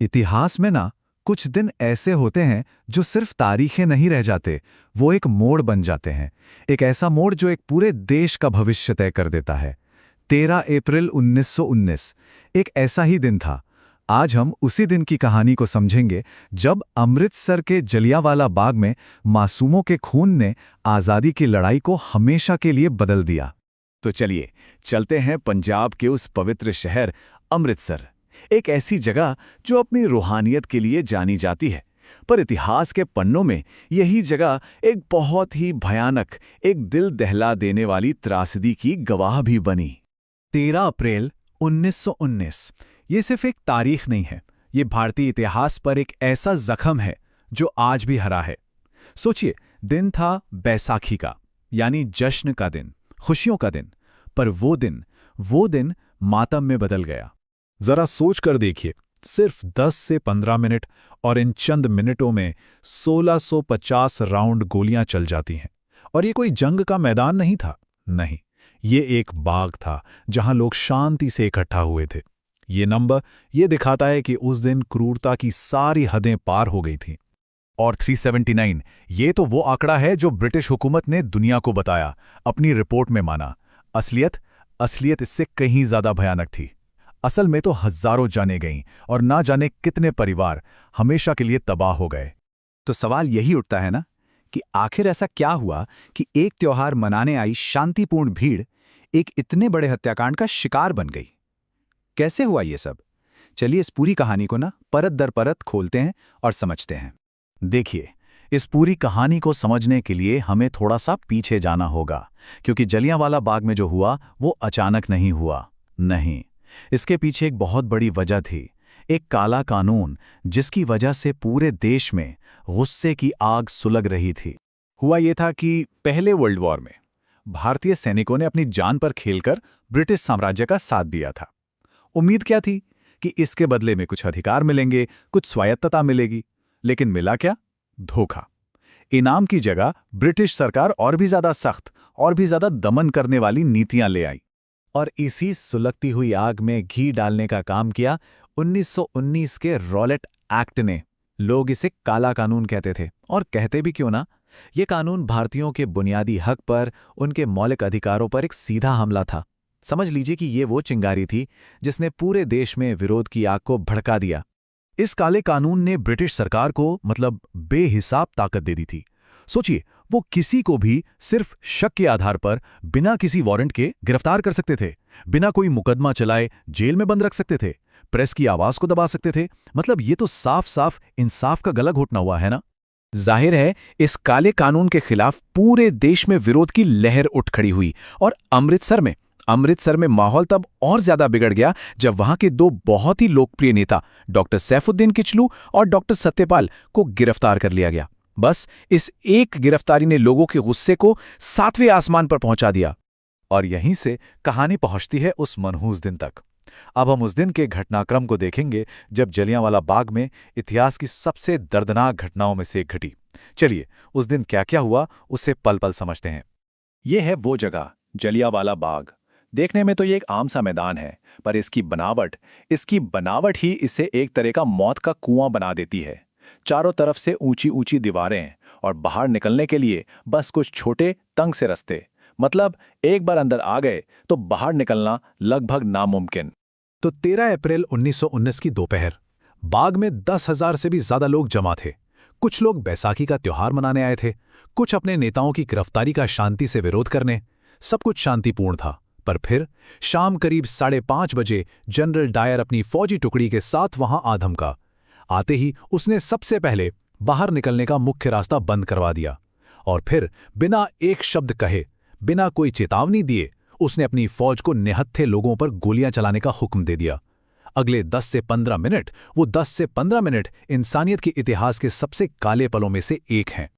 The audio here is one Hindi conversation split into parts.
इतिहास में ना कुछ दिन ऐसे होते हैं जो सिर्फ तारीखें नहीं रह जाते, वो एक मोड़ बन जाते हैं। एक ऐसा मोड़ जो एक पूरे देश का भविष्य तय कर देता है। 13 अप्रैल 1919 एक ऐसा ही दिन था। आज हम उसी दिन की कहानी को समझेंगे जब अमृतसर के जलियांवाला बाग में मासूमों के खून ने आज़ादी की लड़ाई को हमेशा के लिए बदल दिया। तो चलिए चलते हैं पंजाब के उस पवित्र शहर अमृतसर, एक ऐसी जगह जो अपनी रूहानियत के लिए जानी जाती है, पर इतिहास के पन्नों में यही जगह एक बहुत ही भयानक, एक दिल दहला देने वाली त्रासदी की गवाह भी बनी। 13 अप्रैल 1919 ये सिर्फ एक तारीख नहीं है, ये भारतीय इतिहास पर एक ऐसा जख्म है जो आज भी हरा है। सोचिए, दिन था बैसाखी का, यानी जश्न का दिन, खुशियों का दिन, पर वो दिन मातम में बदल गया। जरा सोच कर देखिए, सिर्फ 10 से 15 मिनट और इन चंद मिनटों में 1650 राउंड गोलियां चल जाती हैं। और ये कोई जंग का मैदान नहीं था, नहीं, ये एक बाग था जहां लोग शांति से इकट्ठा हुए थे। ये नंबर ये दिखाता है कि उस दिन क्रूरता की सारी हदें पार हो गई थीं। और 379 ये तो वो आंकड़ा है जो ब्रिटिश हुकूमत ने दुनिया को बताया, अपनी रिपोर्ट में माना। असलियत इससे कहीं ज्यादा भयानक थी। असल में तो हजारों जानें गईं और ना जाने कितने परिवार हमेशा के लिए तबाह हो गए। तो सवाल यही उठता है ना कि आखिर ऐसा क्या हुआ कि एक त्योहार मनाने आई शांतिपूर्ण भीड़ एक इतने बड़े हत्याकांड का शिकार बन गई। कैसे हुआ ये सब? चलिए इस पूरी कहानी को ना परत दर परत खोलते हैं और समझते हैं। देखिए, इस पूरी कहानी को समझने के लिए हमें थोड़ा सा पीछे जाना होगा, क्योंकि जलियांवाला बाग में जो हुआ वो अचानक नहीं हुआ। नहीं, इसके पीछे एक बहुत बड़ी वजह थी, एक काला कानून जिसकी वजह से पूरे देश में गुस्से की आग सुलग रही थी। हुआ ये था कि पहले वर्ल्ड वॉर में भारतीय सैनिकों ने अपनी जान पर खेलकर ब्रिटिश साम्राज्य का साथ दिया था। उम्मीद क्या थी कि इसके बदले में कुछ अधिकार मिलेंगे, कुछ स्वायत्तता मिलेगी। लेकिन मिला क्या? धोखा। इनाम की जगह ब्रिटिश सरकार और भी ज्यादा सख्त, और भी ज्यादा दमन करने वाली नीतियां ले आई। और इसी सुलगती हुई आग में घी डालने का काम किया 1919 के रॉलेट एक्ट ने। लोग इसे काला कानून कहते थे, और कहते भी क्यों ना। ये कानून भारतीयों के बुनियादी हक पर, उनके मौलिक अधिकारों पर एक सीधा हमला था। समझ लीजिए कि ये वो चिंगारी थी जिसने पूरे देश में विरोध की आग को भड़का दिया। इस काले कानून ने ब्रिटिश सरकार को मतलब बेहिसाब ताकत दे दी थी। सोचिए, वो किसी को भी सिर्फ शक के आधार पर बिना किसी वारंट के गिरफ्तार कर सकते थे, बिना कोई मुकदमा चलाए जेल में बंद रख सकते थे, प्रेस की आवाज को दबा सकते थे। मतलब ये तो साफ साफ इंसाफ का गला घोटना हुआ है ना। जाहिर है इस काले कानून के खिलाफ पूरे देश में विरोध की लहर उठ खड़ी हुई। और अमृतसर में माहौल तब और ज्यादा बिगड़ गया जब वहां के दो बहुत ही लोकप्रिय नेता डॉक्टर सैफुद्दीन किचलू और डॉक्टर सत्यपाल को गिरफ्तार कर लिया गया। बस इस एक गिरफ्तारी ने लोगों के गुस्से को 7वें आसमान पर पहुंचा दिया। और यहीं से कहानी पहुंचती है उस मनहूस दिन तक। अब हम उस दिन के घटनाक्रम को देखेंगे जब जलियांवाला बाग में इतिहास की सबसे दर्दनाक घटनाओं में से एक घटी। चलिए उस दिन क्या क्या हुआ उसे पल पल समझते हैं। ये है वो जगह, जलियांवाला बाग। देखने में तो ये एक आम सा मैदान है, पर इसकी बनावट ही इसे एक तरह का मौत का कुआं बना देती है। चारों तरफ से ऊंची ऊंची दीवारें और बाहर निकलने के लिए बस कुछ छोटे तंग से रास्ते। मतलब एक बार अंदर आ गए तो बाहर निकलना लगभग नामुमकिन। तो 13 अप्रैल 1919 की दोपहर बाग में 10,000 से भी ज्यादा लोग जमा थे। कुछ लोग बैसाखी का त्योहार मनाने आए थे, कुछ अपने नेताओं की गिरफ्तारी का शांति से विरोध करने। सब कुछ शांतिपूर्ण था, पर फिर शाम करीब 5:30 बजे जनरल डायर अपनी फौजी टुकड़ी के साथ वहां आ धमका। आते ही उसने सबसे पहले बाहर निकलने का मुख्य रास्ता बंद करवा दिया, और फिर बिना एक शब्द कहे, बिना कोई चेतावनी दिए उसने अपनी फौज को निहत्थे लोगों पर गोलियां चलाने का हुक्म दे दिया। अगले 10 से 15 मिनट इंसानियत के इतिहास के सबसे काले पलों में से एक हैं।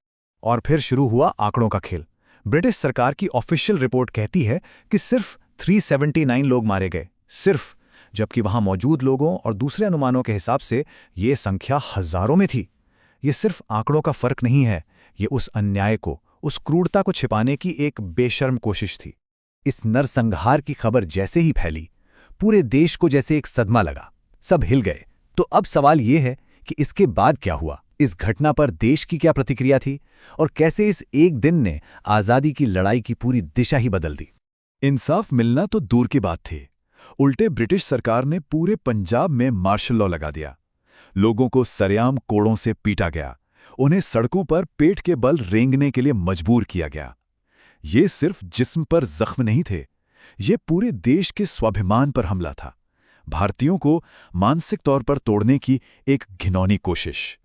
और फिर शुरू हुआ आंकड़ों का खेल। ब्रिटिश सरकार की ऑफिशियल रिपोर्ट कहती है कि सिर्फ 379 लोग मारे गए, सिर्फ, जबकि वहां मौजूद लोगों और दूसरे अनुमानों के हिसाब से ये संख्या हजारों में थी। ये सिर्फ आंकड़ों का फर्क नहीं है, ये उस अन्याय को, उस क्रूरता को छिपाने की एक बेशर्म कोशिश थी। इस नरसंहार की खबर जैसे ही फैली, पूरे देश को जैसे एक सदमा लगा। सब हिल गए, तो अब सवाल ये है कि इसके बाद क्या हुआ, इस घटना पर देश की क्या प्रतिक्रिया थी और कैसे इस एक दिन ने आज़ादी की लड़ाई की पूरी दिशा ही बदल दी। इंसाफ मिलना तो दूर की बात थी, उल्टे ब्रिटिश सरकार ने पूरे पंजाब में मार्शल लॉ लगा दिया। लोगों को सरेआम कोड़ों से पीटा गया, उन्हें सड़कों पर पेट के बल रेंगने के लिए मजबूर किया गया। ये सिर्फ जिस्म पर जख्म नहीं थे, ये पूरे देश के स्वाभिमान पर हमला था, भारतीयों को मानसिक तौर पर तोड़ने की एक घिनौनी कोशिश।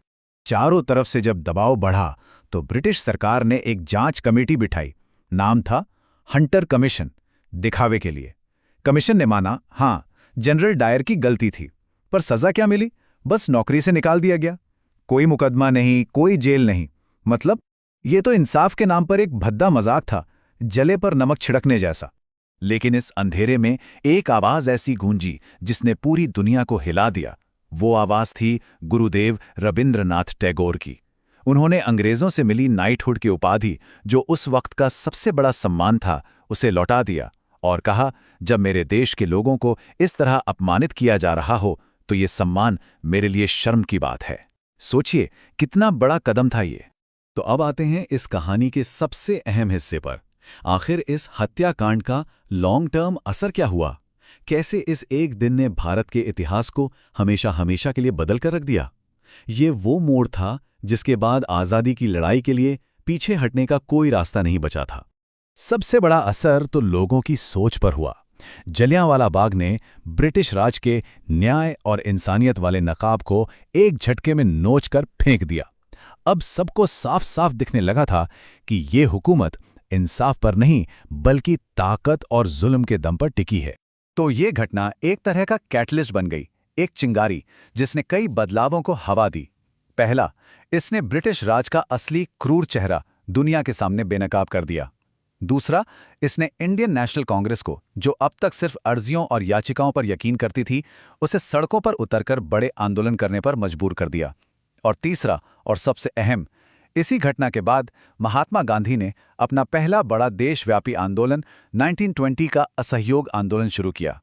चारों तरफ से जब दबाव बढ़ा तो ब्रिटिश सरकार ने एक जांच कमेटी बिठाई। नाम था हंटर कमीशन, दिखावे के लिए। कमीशन ने माना, हाँ, जनरल डायर की गलती थी, पर सजा क्या मिली? बस नौकरी से निकाल दिया गया। कोई मुकदमा नहीं, कोई जेल नहीं। मतलब ये तो इंसाफ के नाम पर एक भद्दा मजाक था, जले पर नमक छिड़कने जैसा। लेकिन इस अंधेरे में एक आवाज ऐसी गूंजी जिसने पूरी दुनिया को हिला दिया। वो आवाज थी गुरुदेव रविंद्रनाथ टैगोर की। उन्होंने अंग्रेजों से मिली नाइटहुड की उपाधि, जो उस वक्त का सबसे बड़ा सम्मान था, उसे लौटा दिया और कहा, जब मेरे देश के लोगों को इस तरह अपमानित किया जा रहा हो तो ये सम्मान मेरे लिए शर्म की बात है। सोचिए कितना बड़ा कदम था ये। तो अब आते हैं इस कहानी के सबसे अहम हिस्से पर। आखिर इस हत्याकांड का लॉन्ग टर्म असर क्या हुआ? कैसे इस एक दिन ने भारत के इतिहास को हमेशा हमेशा के लिए बदल कर रख दिया? ये वो मोड़ था जिसके बाद आज़ादी की लड़ाई के लिए पीछे हटने का कोई रास्ता नहीं बचा था। सबसे बड़ा असर तो लोगों की सोच पर हुआ। जलियांवाला बाग ने ब्रिटिश राज के न्याय और इंसानियत वाले नकाब को एक झटके में नोचकर फेंक दिया। अब सबको साफ साफ दिखने लगा था कि ये हुकूमत इंसाफ पर नहीं बल्कि ताकत और जुल्म के दम पर टिकी है। तो ये घटना एक तरह का कैटलिस्ट बन गई, एक चिंगारी जिसने कई बदलावों को हवा दी। पहला, इसने ब्रिटिश राज का असली क्रूर चेहरा दुनिया के सामने बेनकाब कर दिया। दूसरा, इसने इंडियन नेशनल कांग्रेस को, जो अब तक सिर्फ अर्जियों और याचिकाओं पर यकीन करती थी, उसे सड़कों पर उतरकर बड़े आंदोलन करने पर मजबूर कर दिया। और तीसरा और सबसे अहम, इसी घटना के बाद महात्मा गांधी ने अपना पहला बड़ा देशव्यापी आंदोलन 1920 का असहयोग आंदोलन शुरू किया।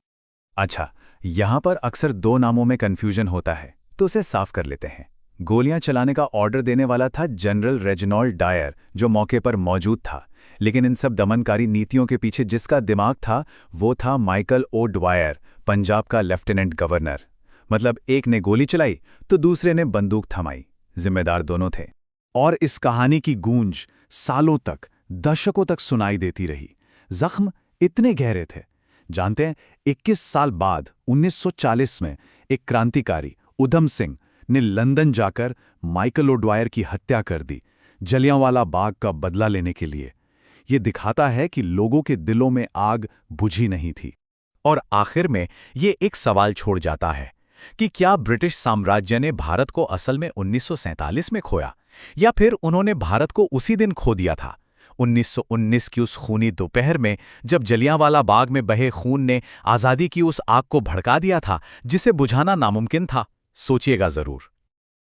अच्छा, यहां पर अक्सर दो नामों में कंफ्यूजन होता है, तो उसे साफ कर लेते हैं। गोलियां चलाने का ऑर्डर देने वाला था जनरल रेजिनॉल्ड डायर, जो मौके पर मौजूद था। लेकिन इन सब दमनकारी नीतियों के पीछे जिसका दिमाग था वो था माइकल ओ ड्वायर, पंजाब का लेफ्टिनेंट गवर्नर। मतलब एक ने गोली चलाई तो दूसरे ने बंदूक थमाई, जिम्मेदार दोनों थे। और इस कहानी की गूंज सालों तक, दशकों तक सुनाई देती रही। जख्म इतने गहरे थे। जानते हैं, 21 साल बाद 1940 में एक क्रांतिकारी उधम सिंह ने लंदन जाकर माइकल ओ ड्वायर की हत्या कर दी, जलियांवाला बाग का बदला लेने के लिए। ये दिखाता है कि लोगों के दिलों में आग बुझी नहीं थी। और आखिर में ये एक सवाल छोड़ जाता है कि क्या ब्रिटिश साम्राज्य ने भारत को असल में 1947 में खोया, या फिर उन्होंने भारत को उसी दिन खो दिया था? 1919 की उस खूनी दोपहर में, जब जलियांवाला बाग में बहे खून ने आज़ादी की उस आग को भड़का दिया था जिसे बुझाना नामुमकिन था। सोचिएगा जरूर।